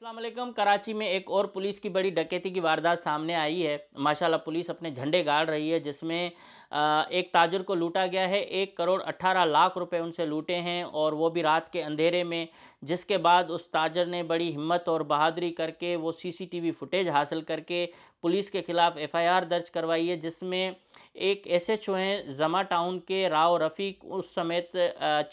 अस्सलाम वालेकुम। कराची में एक और पुलिस की बड़ी डकैती की वारदात सामने आई है। माशाल्लाह पुलिस अपने झंडे गाड़ रही है, जिसमें एक ताजर को लूटा गया है। 1 करोड़ 18 लाख रुपए उनसे लूटे हैं, और वो भी रात के अंधेरे में। जिसके बाद उस ताजर ने बड़ी हिम्मत और बहादुरी करके वो सीसीटीवी फुटेज हासिल करके पुलिस के खिलाफ एफआईआर दर्ज करवाई है, जिसमें एक एसएचओ हैं जमा टाउन के राव रफ़ीक उस समेत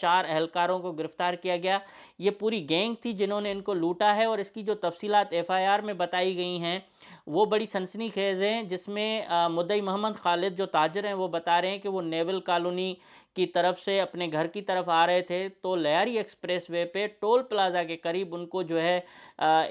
4 एहलकारों को गिरफ्तार किया गया। ये पूरी गैंग थी जिन्होंने इनको लूटा है, और इसकी जो तफसीलात एफआईआर में बताई गई हैं वो बड़ी सनसनीखेज़ हैं। जिसमें मुद्दई मोहम्मद खालिद जो ताजर हैं वो बता रहे हैं कि वो नेवल कॉलोनी की तरफ से अपने घर की तरफ आ रहे थे, तो लयारी एक्सप्रेस वे पे टोल प्लाज़ा के करीब उनको जो है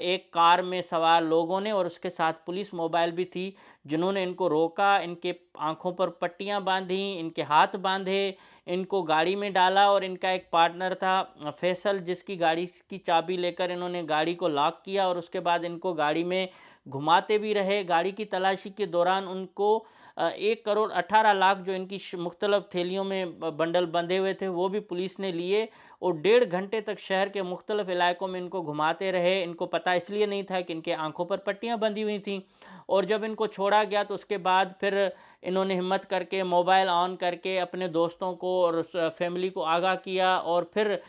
एक कार में सवार लोगों ने, और उसके साथ पुलिस मोबाइल भी थी, जिन्होंने इनको रोका, इनके आंखों पर पट्टियां बांधी, इनके हाथ बांधे, इनको गाड़ी में डाला। और इनका एक पार्टनर था फैसल, जिसकी गाड़ी की चाबी लेकर इन्होंने गाड़ी को लॉक किया, और उसके बाद इनको गाड़ी में घुमाते भी रहे। गाड़ी की तलाशी के दौरान उनको 1 करोड़ 18 लाख जो इनकी मुख्तलिफ थैलियों में बंडल बंधे हुए थे वो भी पुलिस ने लिए, और 1.5 घंटे तक शहर के मुख्तलिफ इलाकों में इनको घुमाते रहे। इनको पता इसलिए नहीं था कि इनके आंखों पर पट्टियां बंधी हुई थीं। और जब इनको छोड़ा गया तो उसके बाद फिर इन्होंने हिम्मत करके मोबाइल ऑन करके अपने दोस्तों को और फैमिली को आगाह किया, और फिर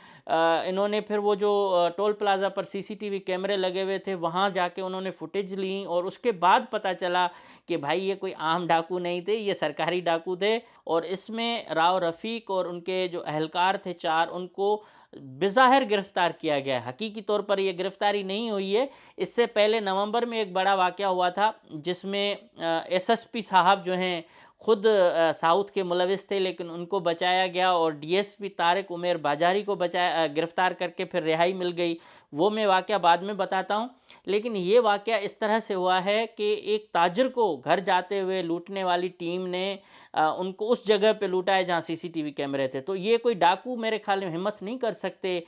इन्होंने फिर वो जो टोल प्लाज़ा पर सीसीटीवी कैमरे लगे हुए थे वहाँ जाके उन्होंने फुटेज ली, और उसके बाद पता चला कि भाई ये कोई आम डाकू नहीं थे, ये सरकारी डाकू थे। और इसमें राव रफ़ीक और उनके जो एहलकार थे 4, उनको बेज़ाहिर गिरफ्तार किया गया है। हकीकी तौर पर ये गिरफ्तारी नहीं हुई है। इससे पहले नवंबर में एक बड़ा वाक़या हुआ था, जिसमें एसएसपी साहब जो हैं खुद साउथ के मुलविस थे, लेकिन उनको बचाया गया, और डीएसपी तारिक उमेर बाजारी को गिरफ्तार करके फिर रिहाई मिल गई। वो मैं वाक़या बाद में बताता हूँ। लेकिन ये वाक़या इस तरह से हुआ है कि एक ताजिर को घर जाते हुए लूटने वाली टीम ने उनको उस जगह पे लूटा है जहाँ सीसीटीवी कैमरे थे। तो ये कोई डाकू मेरे ख्याल में हिम्मत नहीं कर सकते।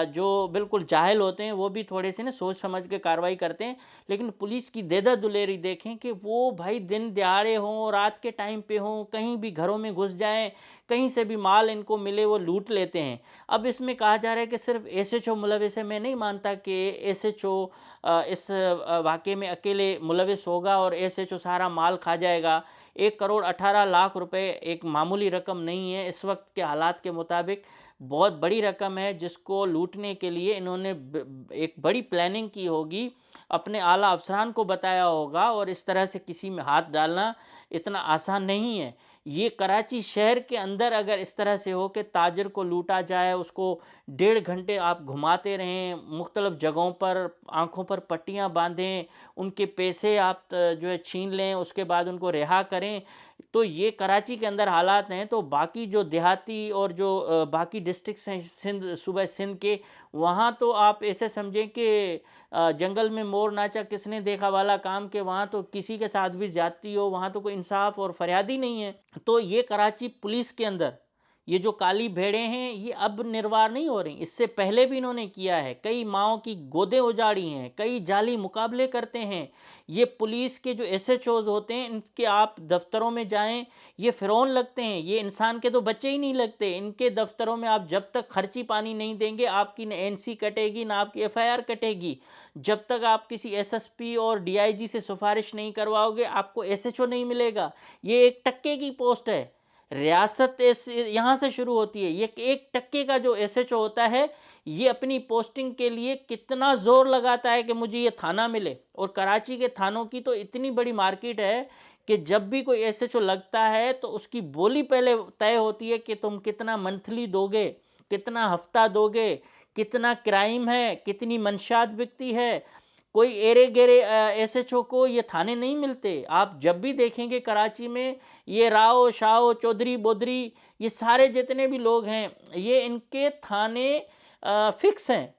जो बिल्कुल जाहिल होते हैं वो भी थोड़े से ना सोच समझ के कार्रवाई करते हैं। लेकिन पुलिस की देदा दुलेरी देखें कि वो भाई दिन दिहाड़े हों, रात के टाइम पे हों, कहीं भी घरों में घुस जाएं, कहीं से भी माल इनको मिले वो लूट लेते हैं। अब इसमें कहा जा रहा है कि सिर्फ एसएचओ मुलविस है। मैं नहीं मानता कि एसएचओ इस वाक़े में अकेले मुलविस होगा और एसएचओ सारा माल खा जाएगा। 1 करोड़ 18 लाख रुपए एक मामूली रकम नहीं है। इस वक्त के हालात के मुताबिक बहुत बड़ी रकम है, जिसको लूटने के लिए इन्होंने एक बड़ी प्लानिंग की होगी, अपने आला अफसरान को बताया होगा, और इस तरह से किसी में हाथ डालना इतना आसान नहीं है। ये कराची शहर के अंदर अगर इस तरह से हो कि ताजिर को लूटा जाए, उसको 1.5 घंटे आप घुमाते रहें मुख्तलिफ जगहों पर, आंखों पर पट्टियां बांधें, उनके पैसे आप जो है छीन लें, उसके बाद उनको रिहा करें, तो ये कराची के अंदर हालात हैं। तो बाकी जो देहाती और जो बाकी डिस्ट्रिक्ट्स हैं सिंध, सूबे सिंध के, वहाँ तो आप ऐसे समझें कि जंगल में मोर नाचा किसने देखा वाला काम, के वहाँ तो किसी के साथ भी ज्यादती हो, वहाँ तो कोई इंसाफ और फरियाद ही नहीं है। तो ये कराची पुलिस के अंदर ये जो काली भेड़ें हैं ये अब निर्वार नहीं हो रही, इससे पहले भी इन्होंने किया है। कई माओं की गोदें उजाड़ी हैं, कई जाली मुकाबले करते हैं। ये पुलिस के जो एसएचओज होते हैं, इनके आप दफ्तरों में जाएं, ये फिरौन लगते हैं, ये इंसान के तो बच्चे ही नहीं लगते। इनके दफ्तरों में आप जब तक खर्ची पानी नहीं देंगे, आपकी न एनसी कटेगी ना आपकी एफआईआर कटेगी। जब तक आप किसी एसएसपी और डीआईजी से सिफारिश नहीं करवाओगे, आपको एसएचओ नहीं मिलेगा। ये 1 टक्के की पोस्ट है। रियासत इस यहाँ से शुरू होती है। ये 1 टक्के का जो एसएचओ होता है, ये अपनी पोस्टिंग के लिए कितना जोर लगाता है कि मुझे ये थाना मिले। और कराची के थानों की तो इतनी बड़ी मार्केट है कि जब भी कोई एसएचओ लगता है तो उसकी बोली पहले तय होती है कि तुम कितना मंथली दोगे, कितना हफ्ता दोगे, कितना क्राइम है, कितनी मंशात बिकती है। कोई एरे गेरे एसएचओ को ये थाने नहीं मिलते। आप जब भी देखेंगे कराची में, ये राव शाह चौधरी बोधरी, ये सारे जितने भी लोग हैं, ये इनके थाने फिक्स हैं।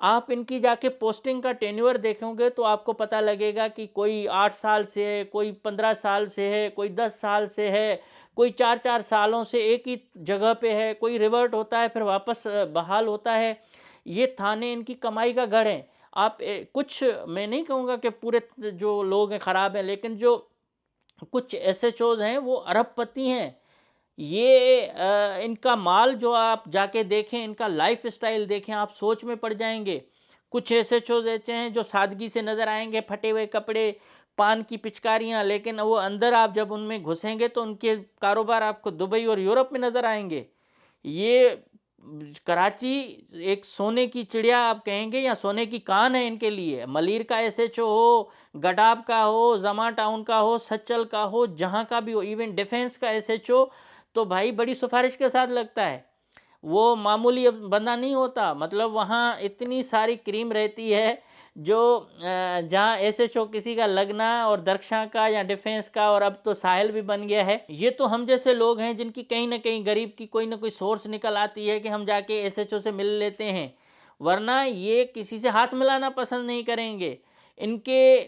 आप इनकी जाके पोस्टिंग का टेन्योर देखोगे तो आपको पता लगेगा कि कोई 8 साल से है, कोई 15 साल से है, कोई 10 साल से है, कोई 4-4 सालों से एक ही जगह पे है, कोई रिवर्ट होता है फिर वापस बहाल होता है। ये थाने इनकी कमाई का गढ़ है। आप कुछ, मैं नहीं कहूँगा कि पूरे जो लोग हैं ख़राब हैं, लेकिन जो कुछ एसएचओज हैं वो अरबपति हैं। ये इनका माल जो आप जाके देखें, इनका लाइफ स्टाइल देखें, आप सोच में पड़ जाएंगे। कुछ एसएचओ ऐसे हैं जो सादगी से नज़र आएंगे, फटे हुए कपड़े, पान की पिचकारियाँ, लेकिन वो अंदर आप जब उनमें घुसेंगे तो उनके कारोबार आपको दुबई और यूरोप में नज़र आएंगे। ये कराची एक सोने की चिड़िया आप कहेंगे या सोने की कान है इनके लिए। मलिर का एसएचओ हो, गडाब का हो, जमा टाउन का हो, सच्चल का हो, जहाँ का भी हो, इवन डिफेंस का एसएचओ तो भाई बड़ी सिफारिश के साथ लगता है। वो मामूली बंदा नहीं होता। मतलब वहाँ इतनी सारी क्रीम रहती है जो जहाँ एसएचओ किसी का लगना और दरक्षा का या डिफेंस का, और अब तो साहिल भी बन गया है। ये तो हम जैसे लोग हैं जिनकी कहीं ना कहीं गरीब की कोई ना कोई सोर्स निकल आती है कि हम जाके एसएचओ से मिल लेते हैं, वरना ये किसी से हाथ मिलाना पसंद नहीं करेंगे। इनके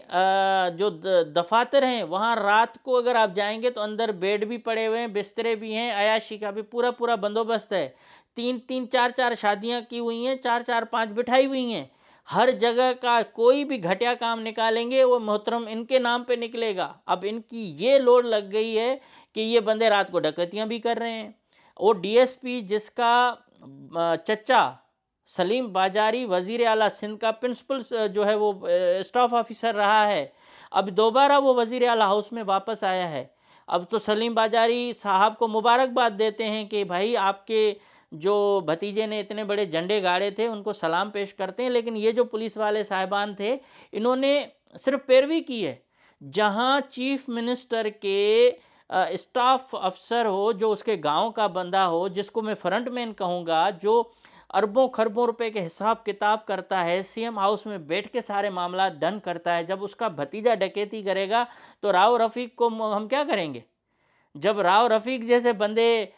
जो दफातर हैं वहाँ रात को अगर आप जाएंगे तो अंदर बेड भी पड़े हुए हैं, बिस्तरे भी हैं, अयाशी का भी पूरा पूरा बंदोबस्त है। 3-3 4-4 शादियां की हुई हैं, 4-4 5 बिठाई हुई हैं। हर जगह का कोई भी घटिया काम निकालेंगे वो मोहतरम इनके नाम पे निकलेगा। अब इनकी ये लोड लग गई है कि ये बंदे रात को डकैतियां भी कर रहे हैं। वो डीएसपी जिसका चचा सलीम बाजारी वजीर आला सिंध का प्रिंसिपल जो है वो स्टाफ ऑफिसर रहा है, अब दोबारा वो वजीर आला हाउस में वापस आया है। अब तो सलीम बाजारी साहब को मुबारकबाद देते हैं कि भाई आपके जो भतीजे ने इतने बड़े झंडे गाड़े थे उनको सलाम पेश करते हैं। लेकिन ये जो पुलिस वाले साहिबान थे इन्होंने सिर्फ पैरवी की है। जहां चीफ मिनिस्टर के स्टाफ अफसर हो, जो उसके गांव का बंदा हो, जिसको मैं फ्रंटमैन कहूँगा, जो अरबों खरबों रुपए के हिसाब किताब करता है, सीएम हाउस में बैठ के सारे मामला डन करता है, जब उसका भतीजा डकैती करेगा तो राव रफ़ीक को हम क्या करेंगे? जब राव रफ़ीक जैसे बंदे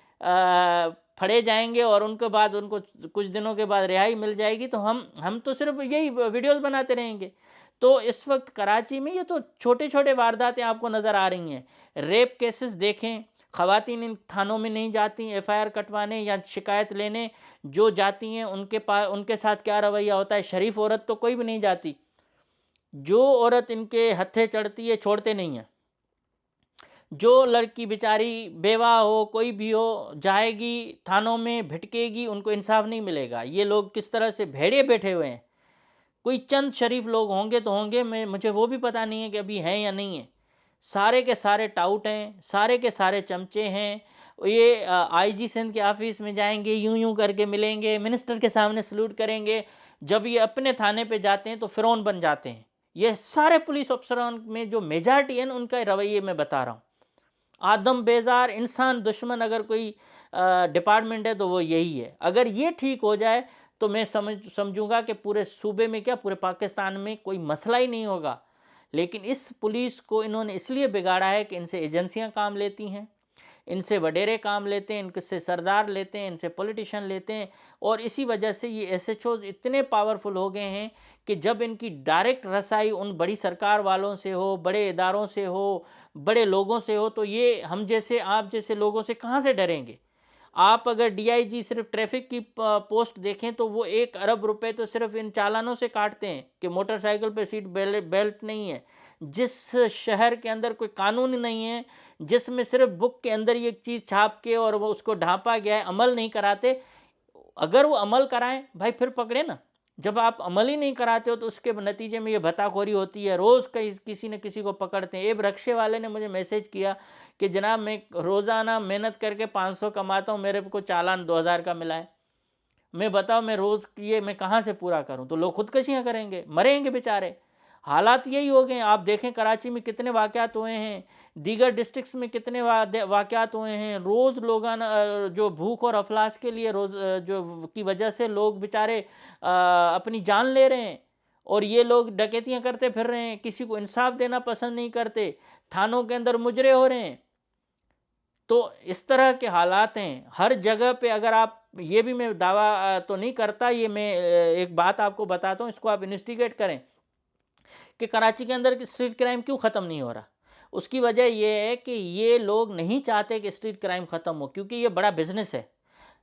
फड़े जाएंगे और उनके बाद उनको कुछ दिनों के बाद रिहाई मिल जाएगी तो हम तो सिर्फ यही वीडियोस बनाते रहेंगे। तो इस वक्त कराची में ये तो छोटे छोटे वारदातें आपको नज़र आ रही हैं। रेप केसेस देखें, ख़वातीन इन थानों में नहीं जाती एफआईआर कटवाने या शिकायत लेने, जो जाती हैं उनके साथ क्या रवैया होता है। शरीफ औरत तो कोई भी नहीं जाती, जो औरत इनके हत्थे चढ़ती है छोड़ते नहीं हैं। जो लड़की बेचारी बेवा हो, कोई भी हो, जाएगी थानों में, भिटकेगी, उनको इंसाफ नहीं मिलेगा। ये लोग किस तरह से भेड़िए बैठे हुए हैं। कोई चंद शरीफ लोग होंगे तो होंगे, मुझे वो भी पता नहीं है कि अभी हैं या नहीं है। सारे के सारे टाउट हैं, सारे के सारे चमचे हैं। ये आईजी सिंध के ऑफिस में जाएंगे, यूं यूं करके मिलेंगे, मिनिस्टर के सामने सल्यूट करेंगे। जब ये अपने थाने पे जाते हैं तो फिरौन बन जाते हैं। ये सारे पुलिस अफसरों में जो मेजॉरिटी है उनका रवैये मैं बता रहा हूँ। आदम बेजार इंसान दुश्मन अगर कोई डिपार्टमेंट है तो वो यही है। अगर ये ठीक हो जाए तो मैं समझूंगा कि पूरे सूबे में क्या पूरे पाकिस्तान में कोई मसला ही नहीं होगा। लेकिन इस पुलिस को इन्होंने इसलिए बिगाड़ा है कि इनसे एजेंसियां काम लेती हैं, इनसे वडेरे काम लेते हैं, इनसे सरदार लेते हैं, इनसे पॉलिटिशियन लेते हैं। और इसी वजह से ये एसएचओ इतने पावरफुल हो गए हैं कि जब इनकी डायरेक्ट रसाई उन बड़ी सरकार वालों से हो, बड़े इदारों से हो, बड़े लोगों से हो, तो ये हम जैसे आप जैसे लोगों से कहाँ से डरेंगे। आप अगर डीआईजी सिर्फ ट्रैफिक की पोस्ट देखें तो वो 1 अरब रुपए तो सिर्फ इन चालानों से काटते हैं कि मोटरसाइकिल पे सीट बेल्ट नहीं है। जिस शहर के अंदर कोई कानून नहीं है, जिसमें सिर्फ बुक के अंदर ये चीज़ छाप के और वो उसको ढांपा गया है, अमल नहीं कराते। अगर वो अमल कराएं भाई फिर पकड़े ना। जब आप अमल ही नहीं कराते हो तो उसके नतीजे में ये भताखोरी होती है। रोज़ कहीं किसी न किसी को पकड़ते हैं। एक रक्शे वाले ने मुझे मैसेज किया कि जनाब मैं रोज़ाना मेहनत करके 500 कमाता हूँ, मेरे को चालान 2000 का मिला है। मैं बताओ मैं रोज़ ये मैं कहाँ से पूरा करूँ। तो लोग खुदकशियाँ करेंगे, मरेंगे बेचारे। हालात यही हो गए। आप देखें कराची में कितने वाक़यात हुए हैं, दीगर डिस्ट्रिक्ट्स में कितने वाक़यात हुए हैं। रोज़ लोग जो भूख और अफलास के लिए रोज़ जो की वजह से लोग बेचारे अपनी जान ले रहे हैं। और ये लोग डकैतियाँ करते फिर रहे हैं, किसी को इंसाफ देना पसंद नहीं करते, थानों के अंदर मुजरे हो रहे हैं। तो इस तरह के हालात हैं हर जगह पे। अगर आप ये भी मैं दावा तो नहीं करता, ये मैं एक बात आपको बताता हूँ, इसको आप इन्वेस्टिगेट करें कि कराची के अंदर स्ट्रीट क्राइम क्यों ख़त्म नहीं हो रहा। उसकी वजह यह है कि ये लोग नहीं चाहते कि स्ट्रीट क्राइम ख़त्म हो, क्योंकि ये बड़ा बिजनेस है।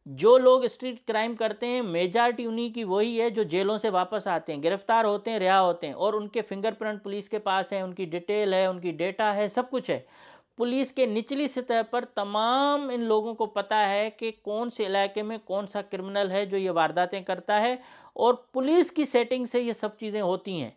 जो लोग स्ट्रीट क्राइम करते हैं मेजॉरिटी उन्हीं की वही है जो जेलों से वापस आते हैं, गिरफ्तार होते हैं, रिहा होते हैं, और उनके फिंगरप्रिंट पुलिस के पास है, उनकी डिटेल है, उनकी डेटा है, सब कुछ है। पुलिस के निचली सतह पर तमाम इन लोगों को पता है कि कौन से इलाके में कौन सा क्रिमिनल है जो ये वारदातें करता है, और पुलिस की सेटिंग से ये सब चीज़ें होती हैं।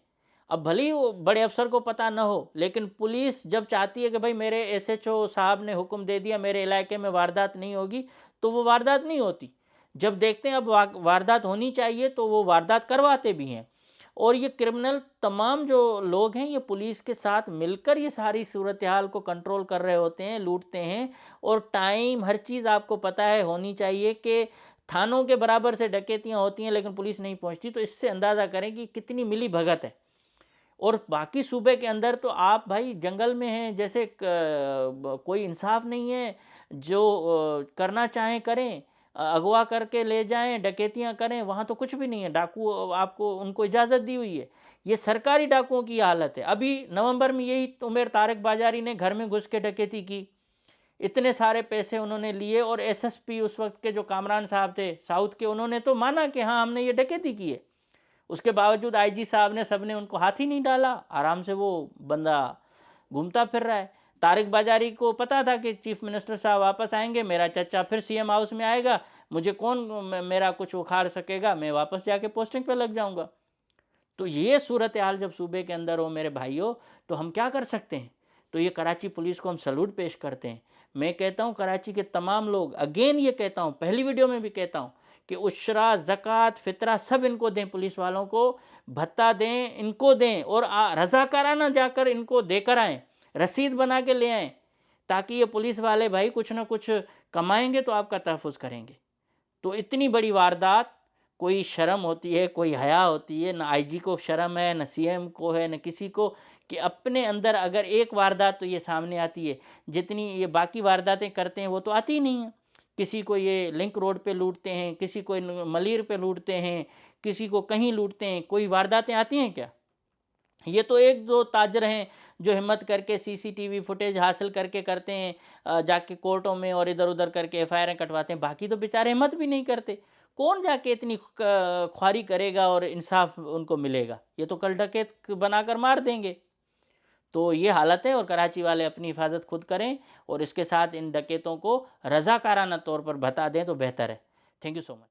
अब भले ही वो बड़े अफ़सर को पता न हो, लेकिन पुलिस जब चाहती है कि भाई मेरे एसएचओ साहब ने हुक्म दे दिया, मेरे इलाके में वारदात नहीं होगी, तो वो वारदात नहीं होती। जब देखते हैं अब वारदात होनी चाहिए, तो वो वारदात करवाते भी हैं। और ये क्रिमिनल तमाम जो लोग हैं, ये पुलिस के साथ मिलकर ये सारी सूरत हाल को कंट्रोल कर रहे होते हैं, लूटते हैं। और टाइम, हर चीज़ आपको पता है होनी चाहिए कि थानों के बराबर से डकैतियाँ होती हैं, लेकिन पुलिस नहीं पहुँचती। तो इससे अंदाज़ा करें कि कितनी मिली भगत है। और बाकी सूबे के अंदर तो आप भाई जंगल में हैं, जैसे कोई इंसाफ नहीं है। जो करना चाहें करें, अगवा करके ले जाएं, डकैतियां करें, वहाँ तो कुछ भी नहीं है। डाकू आपको, उनको इजाज़त दी हुई है। ये सरकारी डाकुओं की हालत है। अभी नवंबर में यही उमेर तारक बाजारी ने घर में घुस के डकैती की, इतने सारे पैसे उन्होंने लिए। और एसएसपी उस वक्त के जो कामरान साहब थे साउथ के, उन्होंने तो माना कि हाँ हमने ये डकैती की है। उसके बावजूद आईजी साहब ने, सबने उनको हाथ ही नहीं डाला। आराम से वो बंदा घूमता फिर रहा है। तारिक बाजारी को पता था कि चीफ मिनिस्टर साहब वापस आएंगे, मेरा चचा फिर सीएम हाउस में आएगा, मुझे कौन मेरा कुछ उखाड़ सकेगा, मैं वापस जाके पोस्टिंग पे लग जाऊंगा। तो ये सूरत हाल जब सूबे के अंदर हो मेरे भाइयों, तो हम क्या कर सकते हैं। तो ये कराची पुलिस को हम सैल्यूट पेश करते हैं। मैं कहता हूँ कराची के तमाम लोग, अगेन ये कहता हूँ, पहली वीडियो में भी कहता हूँ कि उशरा, ज़कात, फितरा सब इनको दें, पुलिस वालों को भत्ता दें, इनको दें। और रज़ाकाराना जाकर इनको देकर आएँ, रसीद बना के ले आएँ, ताकि ये पुलिस वाले भाई कुछ ना कुछ कमाएंगे तो आपका तहफ़्फ़ुज़ करेंगे। तो इतनी बड़ी वारदात, कोई शर्म होती है, कोई हया होती है, ना आईजी को शर्म है, ना सीएम को है, ना किसी को, कि अपने अंदर अगर एक वारदात तो ये सामने आती है, जितनी ये बाकी वारदातें करते हैं वो तो आती ही नहीं है। किसी को ये लिंक रोड पे लूटते हैं, किसी को मलिर पे लूटते हैं, किसी को कहीं लूटते हैं, कोई वारदातें आती हैं क्या? ये तो एक दो ताजर हैं जो हिम्मत करके सीसीटीवी फुटेज हासिल करके करते हैं, जाके कोर्टों में और इधर उधर करके एफआईआर कटवाते हैं। बाकी तो बेचारे हिम्मत भी नहीं करते। कौन जाके इतनी ख्वारी करेगा और इंसाफ उनको मिलेगा? ये तो कल डकैत बनाकर मार देंगे। तो ये हालत है, और कराची वाले अपनी हिफाजत खुद करें, और इसके साथ इन डकैतों को रजाकाराना तौर पर भत्ता दें तो बेहतर है। Thank you so much.